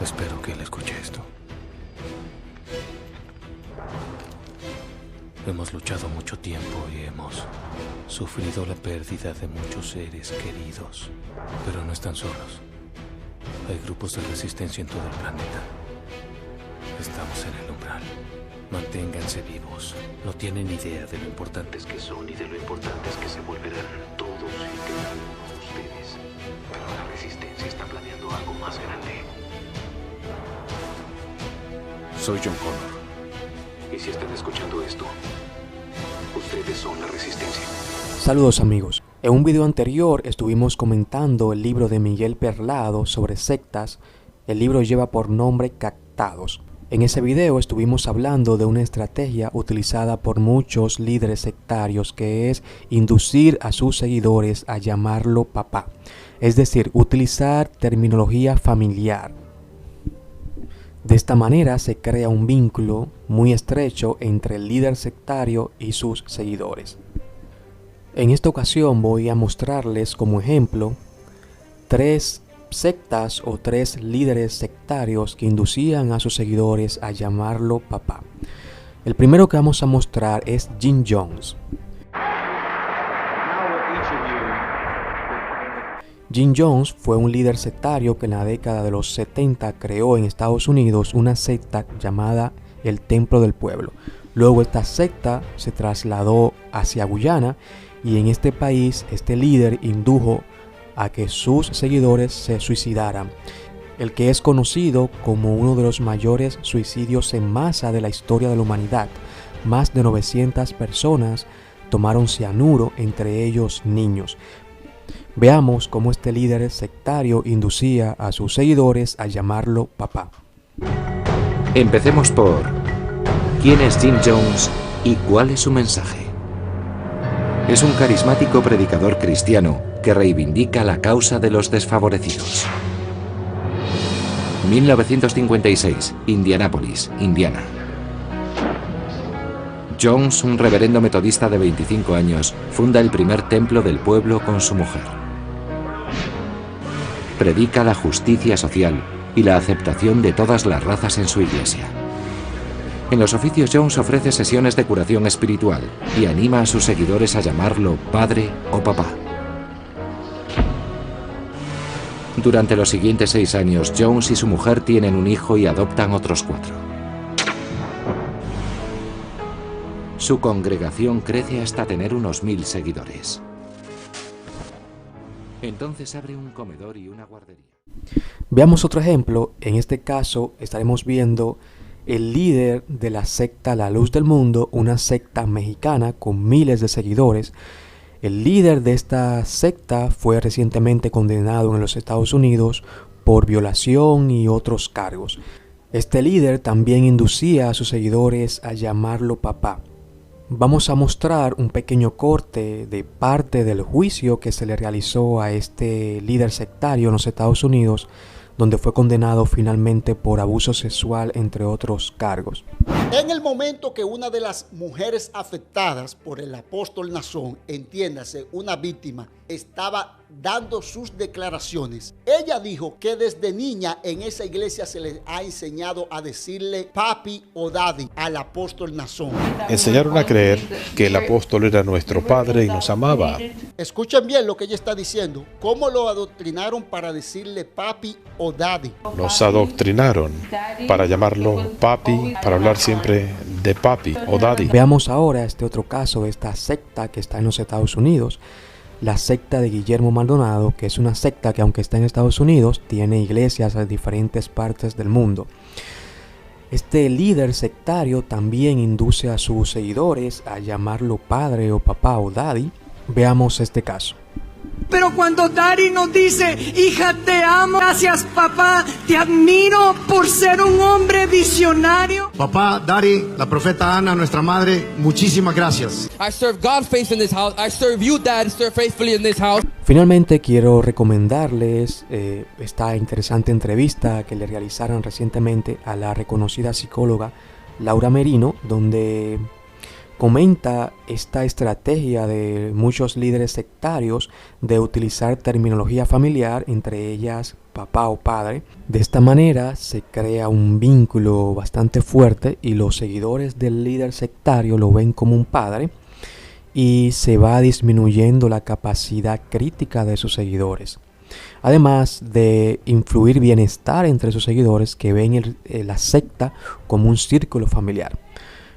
Espero que él escuche esto. Hemos luchado mucho tiempo y hemos sufrido la pérdida de muchos seres queridos, pero no están solos. Hay grupos de resistencia en todo el planeta. Estamos en el umbral. Manténganse vivos. No tienen idea de lo importantes que son y de lo importantes que se volverán todos y cada uno de ustedes. Pero la resistencia está planeando algo más grande. Soy John Connor. Y si están escuchando esto, ustedes son la resistencia. Saludos amigos. En un video anterior estuvimos comentando el libro de Miguel Perlado sobre sectas. El libro lleva por nombre Captados. En ese video estuvimos hablando de una estrategia utilizada por muchos líderes sectarios, que es inducir a sus seguidores a llamarlo papá. Es decir, utilizar terminología familiar. De esta manera se crea un vínculo muy estrecho entre el líder sectario y sus seguidores. En esta ocasión voy a mostrarles como ejemplo 3 sectas o 3 líderes sectarios que inducían a sus seguidores a llamarlo papá. El primero que vamos a mostrar es Jim Jones. Jim Jones fue un líder sectario que en la década de los 70 creó en Estados Unidos una secta llamada el Templo del Pueblo. Luego esta secta se trasladó hacia Guyana y en este país este líder indujo a que sus seguidores se suicidaran, el que es conocido como uno de los mayores suicidios en masa de la historia de la humanidad. Más de 900 personas tomaron cianuro, entre ellos niños. Veamos cómo este líder sectario inducía a sus seguidores a llamarlo papá. Empecemos por ¿quién es Jim Jones y cuál es su mensaje? Es un carismático predicador cristiano que reivindica la causa de los desfavorecidos. 1956, Indianápolis, Indiana. Jones, un reverendo metodista de 25 años, funda el primer templo del pueblo con su mujer. Predica la justicia social y la aceptación de todas las razas en su iglesia. En los oficios Jones ofrece sesiones de curación espiritual y anima a sus seguidores a llamarlo padre o papá. Durante los siguientes 6 años, Jones y su mujer tienen un hijo y adoptan otros 4. Su congregación crece hasta tener unos 1000 seguidores. Entonces abre un comedor y una guardería. Veamos otro ejemplo. En este caso estaremos viendo el líder de la secta La Luz del Mundo, una secta mexicana con miles de seguidores. El líder de esta secta fue recientemente condenado en los Estados Unidos por violación y otros cargos. Este líder también inducía a sus seguidores a llamarlo papá. Vamos a mostrar un pequeño corte de parte del juicio que se le realizó a este líder sectario en los Estados Unidos, donde fue condenado finalmente por abuso sexual, entre otros cargos. En el momento que una de las mujeres afectadas por el apóstol Nazón, entiéndase, una víctima, estaba dando sus declaraciones, ella dijo que desde niña en esa iglesia se le ha enseñado a decirle papi o daddy al apóstol Nazón. Enseñaron a creer que el apóstol era nuestro padre y nos amaba. Escuchen bien lo que ella está diciendo. ¿Cómo lo adoctrinaron para decirle papi o daddy? Nos adoctrinaron para llamarlo papi, para hablar siempre de papi o daddy. Veamos ahora este otro caso de esta secta que está en los Estados Unidos. La secta de Guillermo Maldonado, que es una secta que aunque está en Estados Unidos, tiene iglesias en diferentes partes del mundo. Este líder sectario también induce a sus seguidores a llamarlo padre o papá o daddy. Veamos este caso. Pero cuando Daddy nos dice, hija, te amo, gracias papá, te admiro por ser un hombre visionario. Papá, Daddy, la profeta Ana, nuestra madre, muchísimas gracias. I serve God faithfully in this house. I serve you, Dad, serve faithfully in this house. Finalmente quiero recomendarles esta interesante entrevista que le realizaron recientemente a la reconocida psicóloga Laura Merino, donde comenta esta estrategia de muchos líderes sectarios de utilizar terminología familiar, entre ellas papá o padre. De esta manera se crea un vínculo bastante fuerte y los seguidores del líder sectario lo ven como un padre, y se va disminuyendo la capacidad crítica de sus seguidores. Además de influir bienestar entre sus seguidores, que ven la secta como un círculo familiar.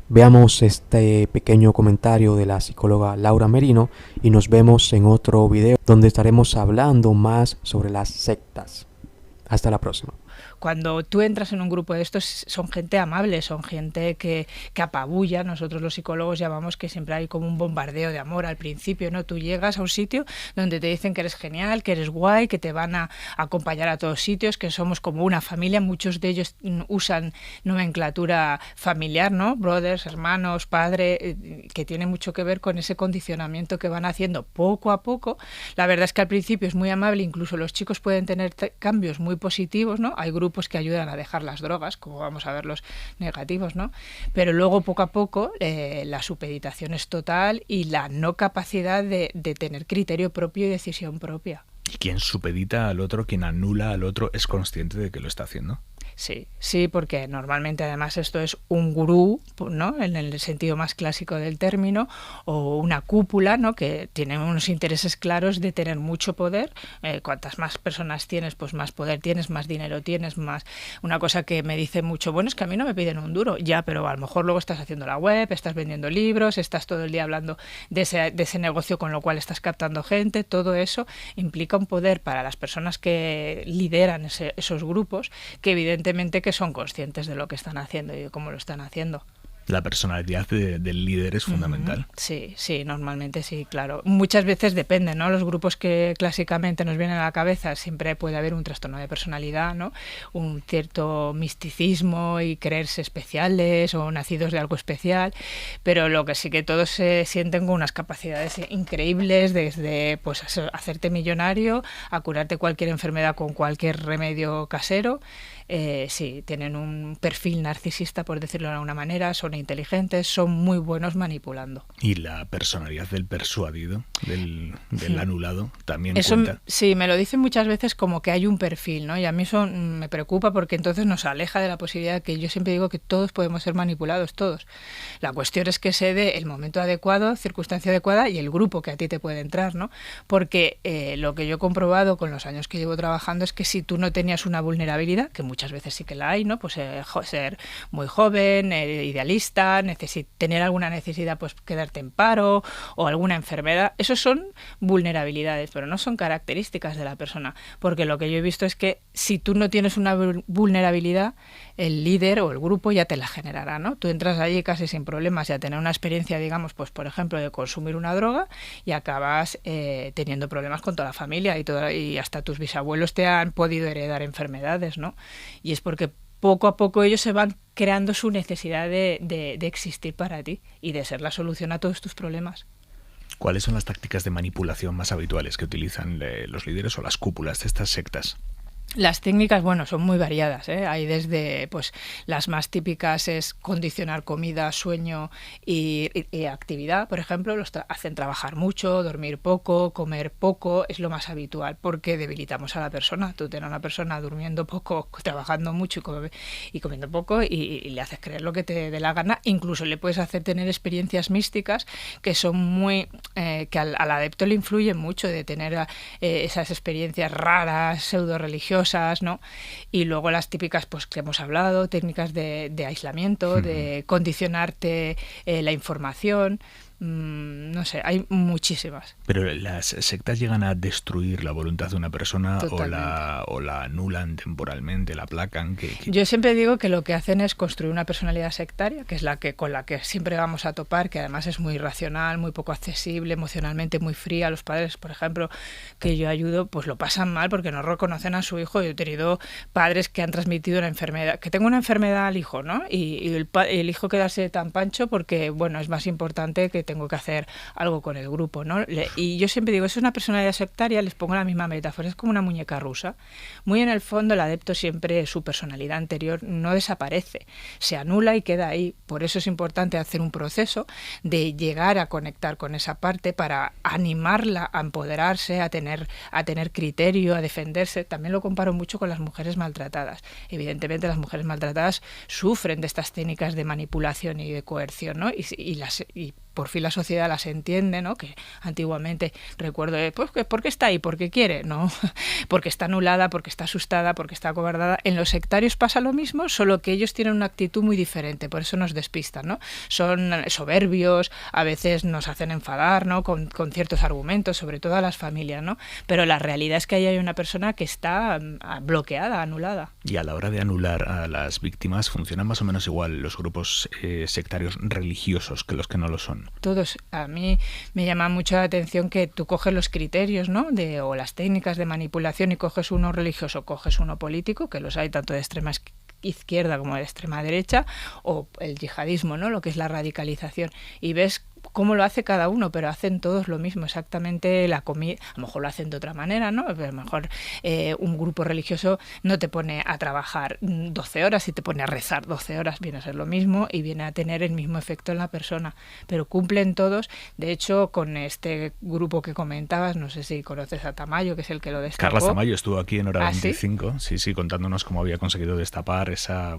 Veamos este pequeño comentario de la psicóloga Laura Merino y nos vemos en otro video donde estaremos hablando más sobre las sectas. Hasta la próxima. Cuando tú entras en un grupo de estos, son gente amable, son gente que apabulla. Nosotros los psicólogos llamamos que siempre hay como un bombardeo de amor al principio, ¿no? Tú llegas a un sitio donde te dicen que eres genial, que eres guay, que te van a acompañar a todos sitios, que somos como una familia. Muchos de ellos usan nomenclatura familiar, ¿no? Brothers, hermanos, padre, que tiene mucho que ver con ese condicionamiento que van haciendo poco a poco. La verdad es que al principio es muy amable, incluso los chicos pueden tener cambios muy positivos, ¿no? Hay grupos que ayudan a dejar las drogas, como vamos a ver los negativos, ¿no? Pero luego poco a poco la supeditación es total y la no capacidad de tener criterio propio y decisión propia. ¿Y quien supedita al otro, quien anula al otro, es consciente de que lo está haciendo? Sí, porque normalmente además esto es un gurú, ¿no? En el sentido más clásico del término, o una cúpula, ¿no? Que tiene unos intereses claros de tener mucho poder. Cuantas más personas tienes, pues más poder tienes, más dinero tienes, más... Una cosa que me dice mucho, bueno, es que a mí no me piden un duro, ya, pero a lo mejor luego estás haciendo la web, estás vendiendo libros, estás todo el día hablando de ese negocio, con lo cual estás captando gente. Todo eso implica un poder para las personas que lideran esos grupos, que evidentemente que son conscientes de lo que están haciendo y de cómo lo están haciendo. La personalidad del líder es fundamental. Sí, normalmente sí, claro. Muchas veces depende, ¿no? Los grupos que clásicamente nos vienen a la cabeza, siempre puede haber un trastorno de personalidad, ¿no? Un cierto misticismo y creerse especiales o nacidos de algo especial, pero lo que sí que todos se sienten con unas capacidades increíbles, desde pues hacerte millonario a curarte cualquier enfermedad con cualquier remedio casero. Sí, tienen un perfil narcisista, por decirlo de alguna manera, son inteligentes, son muy buenos manipulando. Y la personalidad del persuadido, del anulado, también eso cuenta. Sí, me lo dicen muchas veces como que hay un perfil, ¿no? Y a mí eso me preocupa porque entonces nos aleja de la posibilidad que yo siempre digo que todos podemos ser manipulados, todos. La cuestión es que se dé el momento adecuado, circunstancia adecuada y el grupo que a ti te puede entrar, ¿no? Porque lo que yo he comprobado con los años que llevo trabajando es que si tú no tenías una vulnerabilidad, que muchas veces sí que la hay, ¿no? Pues ser muy joven, idealista, tener alguna necesidad, pues quedarte en paro o alguna enfermedad. Esos son vulnerabilidades, pero no son características de la persona, porque lo que yo he visto es que si tú no tienes una vulnerabilidad, el líder o el grupo ya te la generará, ¿no? Tú entras allí casi sin problemas y a tener una experiencia, digamos, pues por ejemplo, de consumir una droga y acabas teniendo problemas con toda la familia y hasta tus bisabuelos te han podido heredar enfermedades, ¿no? Y es porque poco a poco ellos se van creando su necesidad de existir para ti y de ser la solución a todos tus problemas. ¿Cuáles son las tácticas de manipulación más habituales que utilizan los líderes o las cúpulas de estas sectas? Las técnicas, bueno, son muy variadas, ¿eh? Hay desde, pues, las más típicas es condicionar comida, sueño y actividad, por ejemplo, hacen trabajar mucho, dormir poco, comer poco, es lo más habitual, porque debilitamos a la persona. Tú tienes a una persona durmiendo poco, trabajando mucho y comiendo poco y le haces creer lo que te dé la gana, incluso le puedes hacer tener experiencias místicas que son muy, que al adepto le influyen mucho, de tener esas experiencias raras, pseudo religiosas, ¿no? Y luego las típicas, pues que hemos hablado, técnicas de aislamiento, de condicionarte la información. No sé, hay muchísimas. Pero las sectas llegan a destruir la voluntad de una persona o la anulan temporalmente, la aplacan. Yo siempre digo que lo que hacen es construir una personalidad sectaria, que es con la que siempre vamos a topar, que además es muy irracional, muy poco accesible, emocionalmente muy fría. Los padres, por ejemplo, que yo ayudo, pues lo pasan mal porque no reconocen a su hijo. Yo he tenido padres que han transmitido una enfermedad, que tengo una enfermedad al hijo, ¿no? Y el hijo quedarse tan pancho porque, bueno, es más importante que tengo que hacer algo con el grupo, ¿no? Y yo siempre digo, es una personalidad sectaria, les pongo la misma metáfora, es como una muñeca rusa. Muy en el fondo el adepto siempre, su personalidad anterior no desaparece, se anula y queda ahí. Por eso es importante hacer un proceso de llegar a conectar con esa parte para animarla a empoderarse, a tener criterio, a defenderse. También lo comparo mucho con las mujeres maltratadas. Evidentemente las mujeres maltratadas sufren de estas técnicas de manipulación y de coerción, ¿no? Y por fin la sociedad las entiende, ¿no? Que antiguamente recuerdo, pues, ¿por qué está ahí? ¿Porque quiere? No, porque está anulada, porque está asustada, porque está acobardada. En los sectarios pasa lo mismo, solo que ellos tienen una actitud muy diferente, por eso nos despistan, ¿no? Son soberbios, a veces nos hacen enfadar, ¿no? Con ciertos argumentos, sobre todo a las familias, ¿no? Pero la realidad es que ahí hay una persona que está bloqueada, anulada. Y a la hora de anular a las víctimas, ¿funcionan más o menos igual los grupos sectarios religiosos que los que no lo son? Todos. A mí me llama mucho la atención que tú coges los criterios, ¿no? O las técnicas de manipulación y coges uno religioso, coges uno político, que los hay tanto de extrema izquierda como de extrema derecha, o el yihadismo, ¿no? Lo que es la radicalización. Y ves cómo lo hace cada uno, pero hacen todos lo mismo, exactamente la comida. A lo mejor lo hacen de otra manera, ¿no? Pero a lo mejor un grupo religioso no te pone a trabajar 12 horas y te pone a rezar 12 horas, viene a ser lo mismo y viene a tener el mismo efecto en la persona, pero cumplen todos. De hecho, con este grupo que comentabas, no sé si conoces a Tamayo, que es el que lo destapó. Carla Tamayo estuvo aquí en Hora 25, ¿sí? Sí, contándonos cómo había conseguido destapar esa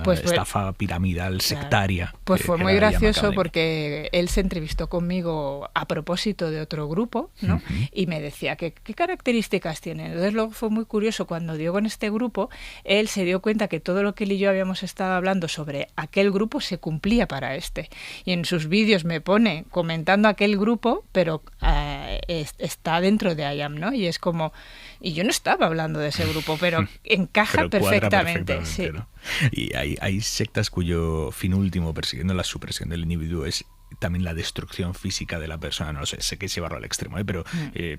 pues estafa piramidal sectaria. Pues fue muy gracioso porque él se entrevistó conmigo a propósito de otro grupo, ¿no? Uh-huh. Y me decía, ¿qué características tiene? Entonces luego fue muy curioso, cuando dio con este grupo, él se dio cuenta que todo lo que él y yo habíamos estado hablando sobre aquel grupo se cumplía para este. Y en sus vídeos me pone comentando aquel grupo, pero está dentro de IAM, ¿no? Y es como... Y yo no estaba hablando de ese grupo, pero encaja perfectamente. Sí. ¿No? Y hay sectas cuyo fin último, persiguiendo la supresión del individuo, es también la destrucción física de la persona. No sé que es llevarlo al extremo, pero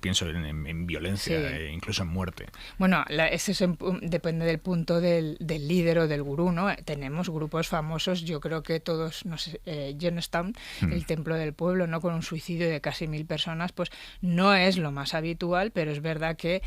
pienso en violencia, sí. Incluso en muerte. Bueno, eso depende del punto del líder o del gurú, ¿no? Tenemos grupos famosos, yo creo que todos, no sé, Jonestown, el templo del pueblo, ¿no? Con un suicidio de casi 1000 personas, pues no es lo más habitual, pero es verdad que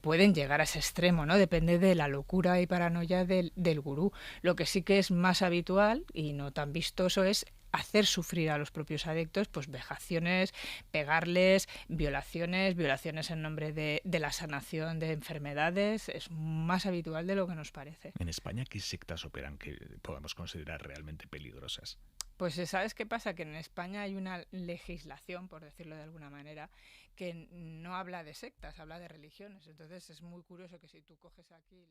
pueden llegar a ese extremo, ¿no? Depende de la locura y paranoia del gurú. Lo que sí que es más habitual y no tan vistoso es hacer sufrir a los propios adictos, pues vejaciones, pegarles, violaciones en nombre de la sanación de enfermedades. Es más habitual de lo que nos parece. En España, ¿qué sectas operan que podamos considerar realmente peligrosas? Pues ¿sabes qué pasa? Que en España hay una legislación, por decirlo de alguna manera, que no habla de sectas, habla de religiones. Entonces es muy curioso que si tú coges aquí...